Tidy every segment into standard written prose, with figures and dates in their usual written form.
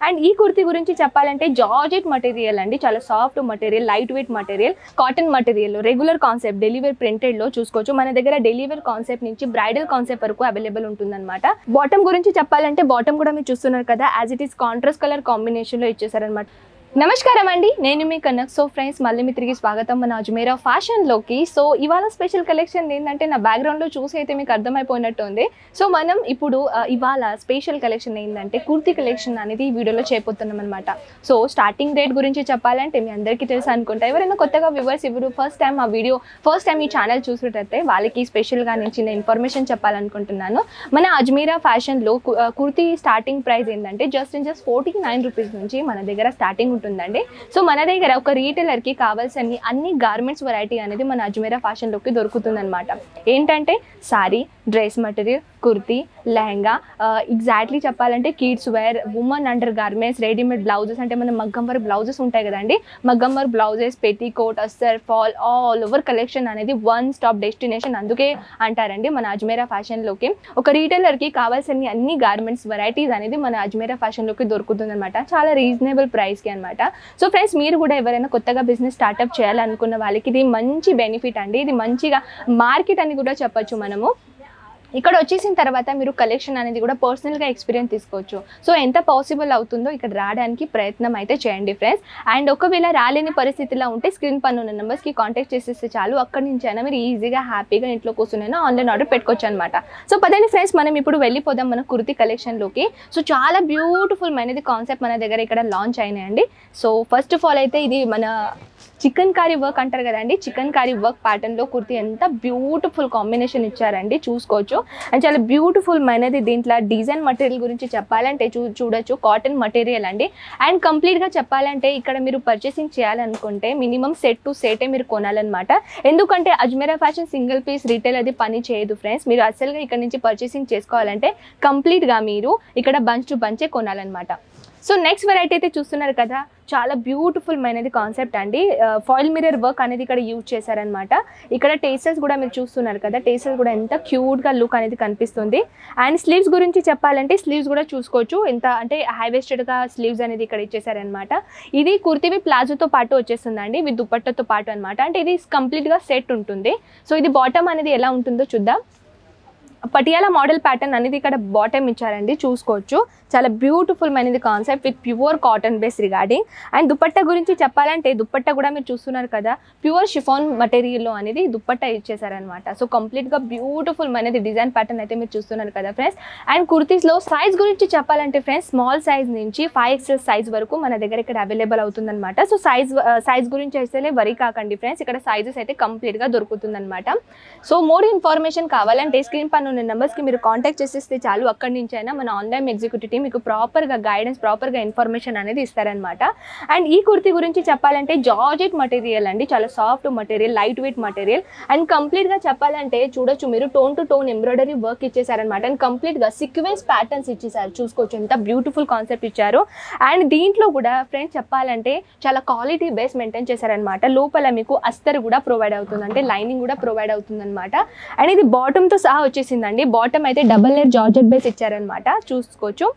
And ఈ కుర్తీ గురించి చెప్పాలంటే జార్జెట్ మటీరియల్ అండి, చాలా soft material, light weight material, cotton material, regular concept delivery printed లో చూసుకోవచ్చు. మన దగ్గర డెలివరీ కాన్సెప్ట్ నుంచి బ్రైడల్ కాన్సెప్ట్ వరకు అవైలబుల్ ఉంటుందన్నమాట. బాటమ్ గురించి చెప్పాలంటే బాటమ్ కూడా మీరు చూస్తున్నారు కదా, as it is contrast colour combination లో ఇచ్చేసారనమాట. నమస్కారం అండి, నేను మీ కనక్. సో ఫ్రెండ్స్, మళ్ళీ మీ తిరిగి స్వాగతం మన అజ్మీరా ఫ్యాషన్లోకి. సో ఇవాళ స్పెషల్ కలెక్షన్ ఏంటంటే, నా బ్యాక్గ్రౌండ్లో చూసి అయితే మీకు అర్థమైపోయినట్టు ఉంది. సో మనం ఇప్పుడు ఇవాళ స్పెషల్ కలెక్షన్ ఏంటంటే కుర్తీ కలెక్షన్ అనేది ఈ వీడియోలో చేయబోతున్నాం అనమాట. సో స్టార్టింగ్ రేట్ గురించి చెప్పాలంటే మీ అందరికీ తెలుసు అనుకుంటా. ఎవరైనా కొత్తగా వ్యూవర్స్ ఇప్పుడు ఫస్ట్ టైం ఈ ఛానల్ చూసినట్టయితే వాళ్ళకి స్పెషల్గా నేను చిన్న ఇన్ఫర్మేషన్ చెప్పాలనుకుంటున్నాను. మన అజ్మీరా ఫ్యాషన్లో కుర్తీ స్టార్టింగ్ ప్రైస్ ఏంటంటే జస్ట్ 49 రూపీస్ నుంచి మన దగ్గర స్టార్టింగ్ ఉంటుందండి. సో మన దగ్గర ఒక రీటైలర్ కి కావాల్సిన అన్ని గార్మెంట్స్ వెరైటీ అనేది మన అజ్మీరా ఫ్యాషన్ లోకి దొరుకుతుందన్నమాట. ఏంటంటే sorry, dress material, kurti, lehenga, exactly చెప్పాలంటే kids wear, women under garments, readymade blouses అంటే మన మగ్గం వర్క్ బ్లౌజెస్ ఉంటాయి కదండి, మగ్గం వర్క్ బ్లౌజెస్, పెటీకోట్, అస్సర్, ఫాల్, ఆల్ ఓవర్ కలెక్షన్ అనేది వన్ స్టాప్ డెస్టినేషన్. అందుకే అంటారండి మన అజ్మీరా ఫ్యాషన్లోకి ఒక రీటైలర్కి కావాల్సిన అన్ని గార్మెంట్స్ వెరైటీస్ అనేది మన అజ్మీరా ఫ్యాషన్లోకి దొరుకుతుంది అనమాట, చాలా రీజనబుల్ ప్రైస్కి అనమాట. సో ఫ్రెండ్స్, మీరు కూడా ఎవరైనా కొత్తగా బిజినెస్ స్టార్ట్అప్ చేయాలనుకున్న వాళ్ళకి ఇది మంచి బెనిఫిట్ అండి. ఇది మంచిగా మార్కెట్ అని కూడా చెప్పచ్చు మనము. ఇక్కడ వచ్చేసిన తర్వాత మీరు కలెక్షన్ అనేది కూడా పర్సనల్గా ఎక్స్పీరియన్స్ తీసుకోవచ్చు. సో ఎంత పాసిబుల్ అవుతుందో ఇక్కడ రావడానికి ప్రయత్నం అయితే చేయండి ఫ్రెండ్స్. అండ్ ఒకవేళ రాలేని పరిస్థితిలో ఉంటే స్క్రీన్ పైన ఉన్న నెంబర్స్కి కాంటాక్ట్ చేసేస్తే చాలు, అక్కడి నుంచి అయినా మీరు ఈజీగా హ్యాపీగా ఇంట్లో కూర్చునైనా ఆన్లైన్ ఆర్డర్ పెట్టుకోవచ్చు అనమాట. సో పదండి ఫ్రెండ్స్, మనం ఇప్పుడు వెళ్ళిపోదాం మన కుర్తీ కలెక్షన్లోకి. సో చాలా బ్యూటిఫుల్ అనేది కాన్సెప్ట్ మన దగ్గర ఇక్కడ లాంచ్ అయినాయండి. సో ఫస్ట్ ఆఫ్ ఆల్ అయితే ఇది మన చికెన్ కారీ వర్క్ అంటారు కదండి, చికెన్ కారీ వర్క్ ప్యాటర్న్లో కుర్తీ ఎంత బ్యూటిఫుల్ కాంబినేషన్ ఇచ్చారండి, చూసుకోవచ్చు. అండ్ చాలా బ్యూటిఫుల్ అనేది దీంట్లో డిజైన్ మటీరియల్ గురించి చెప్పాలంటే చూడొచ్చు, కాటన్ మటీరియల్ అండి. అండ్ కంప్లీట్గా చెప్పాలంటే ఇక్కడ మీరు పర్చేసింగ్ చేయాలనుకుంటే మినిమం సెట్ టు సెటే మీరు కొనాలన్నమాట. ఎందుకంటే Ajmera fashion single piece retail అది పని చేయదు ఫ్రెండ్స్. మీరు అసలుగా ఇక్కడ నుంచి పర్చేసింగ్ చేసుకోవాలంటే కంప్లీట్గా మీరు ఇక్కడ బంచ్ టు బంచే కొనాలన్నమాట. సో నెక్స్ట్ వెరైటీ అయితే చూస్తున్నారు కదా, చాలా బ్యూటిఫుల్ అనేది కాన్సెప్ట్ అండి. ఫాయిల్ మిర్రర్ వర్క్ అనేది ఇక్కడ యూజ్ చేశారనమాట. ఇక్కడ టేసెస్ కూడా మీరు చూస్తున్నారు కదా, టేసెస్ కూడా ఎంత క్యూట్గా లుక్ అనేది కనిపిస్తుంది. అండ్ స్లీవ్స్ గురించి చెప్పాలంటే స్లీవ్స్ కూడా చూసుకోవచ్చు, ఎంత అంటే హై వేస్టెడ్గా స్లీవ్స్ అనేది ఇక్కడ ఇచ్చేసారనమాట. ఇది కుర్తీవి ప్లాజోతో పాటు వచ్చేస్తుందండి, విత్ దుపట్టాతో పాటు అనమాట. అంటే ఇది కంప్లీట్గా సెట్ ఉంటుంది. సో ఇది బాటమ్ అనేది ఎలా ఉంటుందో చూద్దాం. పటియాలా మోడల్ ప్యాటర్న్ అనేది ఇక్కడ బాటమ్ ఇచ్చారండి, చూసుకోవచ్చు. చాలా బ్యూటిఫుల్ అనేది concept with pure cotton base regarding. And dupatta గురించి చెప్పాలంటే దుపట్టా కూడా మీరు చూస్తున్నారు కదా, ప్యూర్ షిఫాన్ మెటీరియల్లో అనేది దుపట్టా ఇచ్చేసారనమాట. సో కంప్లీట్గా బ్యూటిఫుల్ అనేది డిజైన్ ప్యాటర్న్ అయితే మీరు చూస్తున్నారు కదా ఫ్రెండ్స్. అండ్ కుర్తీస్లో సైజ్ గురించి చెప్పాలంటే ఫ్రెండ్స్, స్మాల్ సైజ్ నుంచి 5XL సైజ్ వరకు మన దగ్గర ఇక్కడ అవైలబుల్ అవుతుందన్నమాట. సో సైజ్ గురించి అయితే వరీ కాకండి ఫ్రెండ్స్, ఇక్కడ సైజెస్ అయితే కంప్లీట్గా దొరుకుతుందన్నమాట. సో మోర్ ఇన్ఫర్మేషన్ కావాలంటే స్క్రీన్ పైన ఉన్న నెంబర్స్కి మీరు కాంటాక్ట్ చేసేస్తే చాలు, అక్కడి నుంచి అయినా మన ఆన్లైన్ ఎగ్జిక్యూటివ్ మీకు ప్రాపర్గా గైడెన్స్, ప్రాపర్గా ఇన్ఫర్మేషన్ అనేది ఇస్తారనమాట. అండ్ ఈ కుర్తీ గురించి చెప్పాలంటే జార్జెట్ మటీరియల్ అండి, చాలా soft material, light weight material. And కంప్లీట్గా చెప్పాలంటే చూడొచ్చు మీరు tone to tone embroidery work ఇచ్చేసారనమాట. అండ్ కంప్లీట్గా సీక్వెన్స్ ప్యాటర్న్స్ ఇచ్చేసారు, చూసుకోవచ్చు ఎంత బ్యూటిఫుల్ కాన్సెప్ట్ ఇచ్చారు. అండ్ దీంట్లో కూడా ఫ్రెండ్స్ చెప్పాలంటే చాలా క్వాలిటీ బేస్ మెయింటైన్ చేశారనమాట. లోపల మీకు అస్తర్ కూడా ప్రొవైడ్ అవుతుంది, అంటే లైనింగ్ కూడా ప్రొవైడ్ అవుతుంది అనమాట. అండ్ ఇది బాటమ్తో సహా వచ్చేసిందండి. బాటమ్ అయితే డబల్ లేయర్ జార్జెట్ బేస్ ఇచ్చారనమాట, చూసుకోవచ్చు.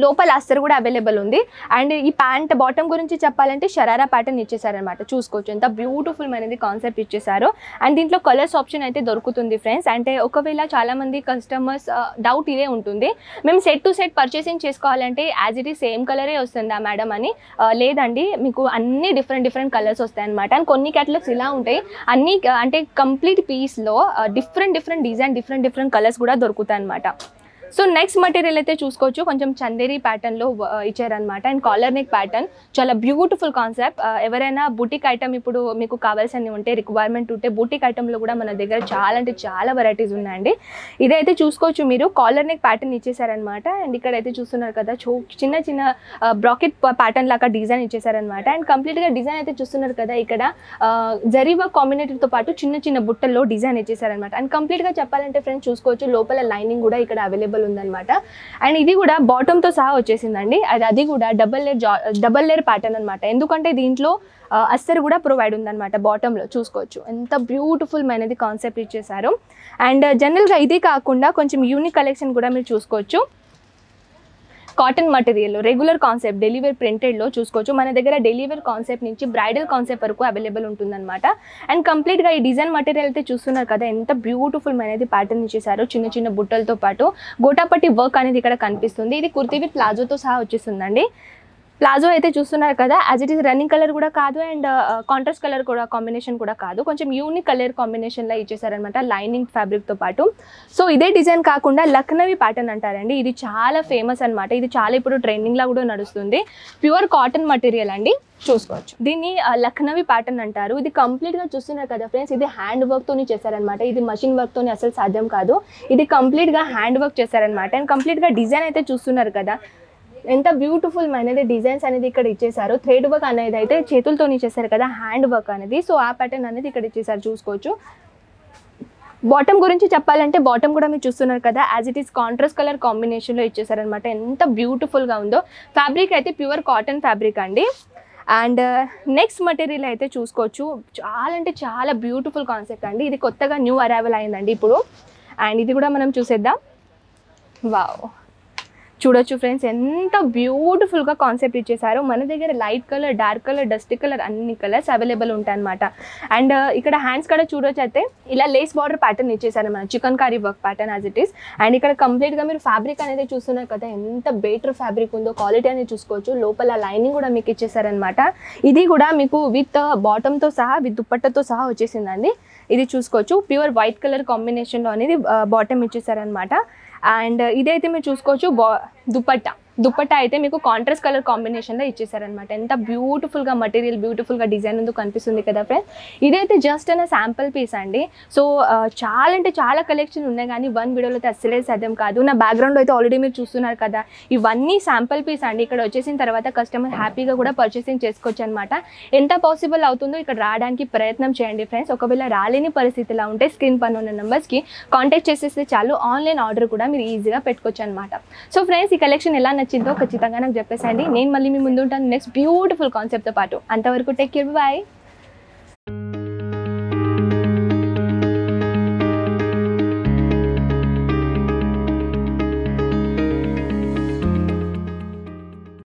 లోపల అస్తర్ కూడా అవైలబుల్ ఉంది. అండ్ ఈ ప్యాంట్ బాటమ్ గురించి చెప్పాలంటే షరారా ప్యాటర్న్ ఇచ్చేసారనమాట, చూసుకోవచ్చు ఎంత బ్యూటిఫుల్ అనేది కాన్సెప్ట్ ఇచ్చేసారు. అండ్ దీంట్లో కలర్స్ ఆప్షన్ అయితే దొరుకుతుంది ఫ్రెండ్స్. అంటే ఒకవేళ చాలామంది కస్టమర్స్ డౌట్ ఇదే ఉంటుంది, మేము సెట్ టు సెట్ పర్చేసింగ్ చేసుకోవాలంటే యాజ్ ఇట్ ఈస్ సేమ్ కలరే వస్తుందా మేడం అని. లేదండి, మీకు అన్ని డిఫరెంట్ కలర్స్ వస్తాయి అనమాట. అండ్ కొన్ని క్యాటలాగ్స్ ఇలా ఉంటాయి, అన్ని అంటే కంప్లీట్ పీస్లో డిఫరెంట్ డిజైన్, డిఫరెంట్ కలర్స్ కూడా దొరుకుతాయి అనమాట. సో నెక్స్ట్ మెటీరియల్ అయితే చూసుకోవచ్చు, కొంచెం చందేరి ప్యాటర్న్లో ఇచ్చారనమాట. అండ్ కాలర్ నెక్ ప్యాటర్న్, చాలా బ్యూటిఫుల్ కాన్సెప్ట్. ఎవరైనా బుటిక్ ఐటమ్ ఇప్పుడు మీకు కావాల్సినవి ఉంటే, రిక్వైర్మెంట్ ఉంటే బుటిక్ ఐటమ్లో కూడా మన దగ్గర చాలా అంటే చాలా వెరైటీస్ ఉన్నాయండి. ఇదైతే చూసుకోవచ్చు మీరు, కాలర్ నెక్ ప్యాటర్న్ ఇచ్చేసారనమాట. అండ్ ఇక్కడైతే చూస్తున్నారు కదా, చిన్న బ్రాకెట్ ప్యాటర్న్ లాగా డిజైన్ ఇచ్చేసారనమాట. అండ్ కంప్లీట్గా డిజైన్ అయితే చూస్తున్నారు కదా, ఇక్కడ జరీ వర్క్ కాంబినేటర్తో పాటు చిన్న బుట్టల్లో డిజైన్ ఇచ్చేసారనమాట. అండ్ కంప్లీట్గా చెప్పాలంటే ఫ్రెండ్స్ చూసుకోవచ్చు, లోపల లైనింగ్ కూడా ఇక్కడ అవైలబుల్ ఉందన్నమాట. అండ్ ఇది కూడా బాటమ్ తో సహా వచ్చేసిందండి, అది కూడా డబల్ లేయర్ ప్యాటర్న్ అనమాట. ఎందుకంటే దీంట్లో అస్తర్ కూడా ప్రొవైడ్ ఉందన్నమాట బాటంలో, చూసుకోవచ్చు ఎంత బ్యూటిఫుల్ అనేది కాన్సెప్ట్ ఇచ్చేసారు. అండ్ జనరల్గా ఇది కాకుండా కొంచెం యూనిక్ కలెక్షన్ కూడా మీరు చూసుకోవచ్చు. Cotton material regular concept daily wear ప్రింటెడ్లో చూసుకోవచ్చు. మన దగ్గర డెలివరీ కాన్సెప్ట్ నుంచి బ్రైడల్ కాన్సెప్ట్ వరకు అవైలబుల్ ఉంటుందన్నమాట. అండ్ కంప్లీట్గా ఈ డిజైన్ మటీరియల్ అయితే చూస్తున్నారు కదా, ఎంత బ్యూటిఫుల్ అనేది ప్యాటర్న్ ఇచ్చేసారో. చిన్న చిన్న బుట్టలతో పాటు గోటాపట్టి వర్క్ అనేది ఇక్కడ కనిపిస్తుంది. ఇది కుర్తీ విత్ ప్లాజోతో సహా వచ్చేస్తుందండి. ప్లాజో అయితే చూస్తున్నారు కదా, as it is running colour కూడా కాదు అండ్ కాంట్రాస్ట్ కలర్ కూడా కాంబినేషన్ కూడా కాదు, కొంచెం యూనిక్ కలర్ కాంబినేషన్లో ఇచ్చేసారనమాట లైనింగ్ ఫ్యాబ్రిక్తో పాటు. సో ఇదే డిజైన్ కాకుండా లక్నవీ ప్యాటర్న్ అంటారండి, ఇది చాలా ఫేమస్ అనమాట. ఇది చాలా ఇప్పుడు ట్రెండింగ్లో కూడా నడుస్తుంది. ప్యూర్ కాటన్ మటీరియల్ అండి, చూసుకోవచ్చు. దీన్ని లక్నవీ ప్యాటర్న్ అంటారు. ఇది కంప్లీట్గా చూస్తున్నారు కదా ఫ్రెండ్స్, ఇది హ్యాండ్ వర్క్తోని చేశారనమాట. ఇది మషిన్ వర్క్తోని అసలు సాధ్యం కాదు, ఇది కంప్లీట్గా హ్యాండ్ వర్క్ చేశారనమాట. అండ్ కంప్లీట్గా డిజైన్ అయితే చూస్తున్నారు కదా, ఎంత బ్యూటిఫుల్ అనేది డిజైన్స్ అనేది ఇక్కడ ఇచ్చేసారు. థ్రెడ్ వర్క్ అనేది అయితే చేతులతో ఇచ్చేసారు కదా, హ్యాండ్ వర్క్ అనేది. సో ఆ ప్యాటర్న్ అనేది ఇక్కడ ఇచ్చేసారు, చూసుకోవచ్చు. బాటమ్ గురించి చెప్పాలంటే బాటమ్ కూడా మీరు చూస్తున్నారు కదా, as it is contrast colour కాంబినేషన్లో ఇచ్చేసారనమాట. ఎంత బ్యూటిఫుల్గా ఉందో. ఫ్యాబ్రిక్ అయితే ప్యూర్ కాటన్ ఫ్యాబ్రిక్ అండి. అండ్ నెక్స్ట్ మటీరియల్ అయితే చూసుకోవచ్చు, చాలా అంటే చాలా బ్యూటిఫుల్ కాన్సెప్ట్ అండి. ఇది కొత్తగా న్యూ అరైవల్ అయిందండి ఇప్పుడు. అండ్ ఇది కూడా మనం చూసేద్దాం. వావ్, చూడొచ్చు ఫ్రెండ్స్, ఎంత బ్యూటిఫుల్గా కాన్సెప్ట్ ఇచ్చేసారు. మన దగ్గర light colour, dark colour, dusty colour అన్ని కలర్స్ అవైలబుల్ ఉంటాయి అనమాట. అండ్ ఇక్కడ హ్యాండ్స్ కూడా చూడొచ్చు, అయితే ఇలా లేస్ బార్డర్ ప్యాటర్న్ ఇచ్చేసారు మన chicken curry work pattern as it is. And ఇక్కడ కంప్లీట్గా మీరు ఫ్యాబ్రిక్ అనేది చూస్తున్నారు కదా, ఎంత బెటర్ ఫ్యాబ్రిక్ ఉందో, క్వాలిటీ అనేది చూసుకోవచ్చు. లోపల లైనింగ్ కూడా మీకు ఇచ్చేసారనమాట. ఇది కూడా మీకు విత్ బాటమ్తో సహా విత్ దుప్పట్టతో సహా వచ్చేసిందండి. ఇది చూసుకోవచ్చు, ప్యూర్ వైట్ కలర్ కాంబినేషన్లో అనేది బాటమ్ ఇచ్చేసారనమాట. అండ్ ఇదైతే మీరు చూసుకోవచ్చు దుప్పట్టా అయితే మీకు కాంట్రాస్ట్ కలర్ కాంబినేషన్లో ఇచ్చేసారనమాట. ఎంత బ్యూటిఫుల్గా మటీరియల్, బ్యూటిఫుల్గా డిజైన్ ఉందో కనిపిస్తుంది కదా ఫ్రెండ్స్. ఇదైతే జస్ట్ అన్న శాంపుల్ పీస్ అండి. సో చాలా అంటే చాలా కలెక్షన్ ఉన్నాయి, కానీ వన్ వీడియోలో అయితే అస్సలే సాధ్యం కాదు. నా బ్యాక్గ్రౌండ్ అయితే ఆల్రెడీ మీరు చూస్తున్నారు కదా, ఇవన్నీ శాంపుల్ పీస్ అండి. ఇక్కడ వచ్చేసిన తర్వాత కస్టమర్ హ్యాపీగా కూడా పర్చేసింగ్ చేసుకోవచ్చు అనమాట. ఎంత పాసిబుల్ అవుతుందో ఇక్కడ రావడానికి ప్రయత్నం చేయండి ఫ్రెండ్స్. ఒకవేళ రాలేని పరిస్థితిలా ఉంటే స్క్రీన్ పైన ఉన్న నెంబర్స్కి కాంటాక్ట్ చేసేస్తే చాలు, ఆన్లైన్ ఆర్డర్ కూడా మీరు ఈజీగా పెట్టుకోవచ్చు అనమాట. సో ఫ్రెండ్స్, ఈ కలెక్షన్ ఎలా నచ్చిందో ఖచ్చితంగా నాకు చెప్పేసండి. నేను మళ్ళీ మీ ముందు ఉంటాను నెక్స్ట్ బ్యూటిఫుల్ కాన్సెప్ట్తో పాటు. అంతవరకు టేక్ కేర్, బాయ్.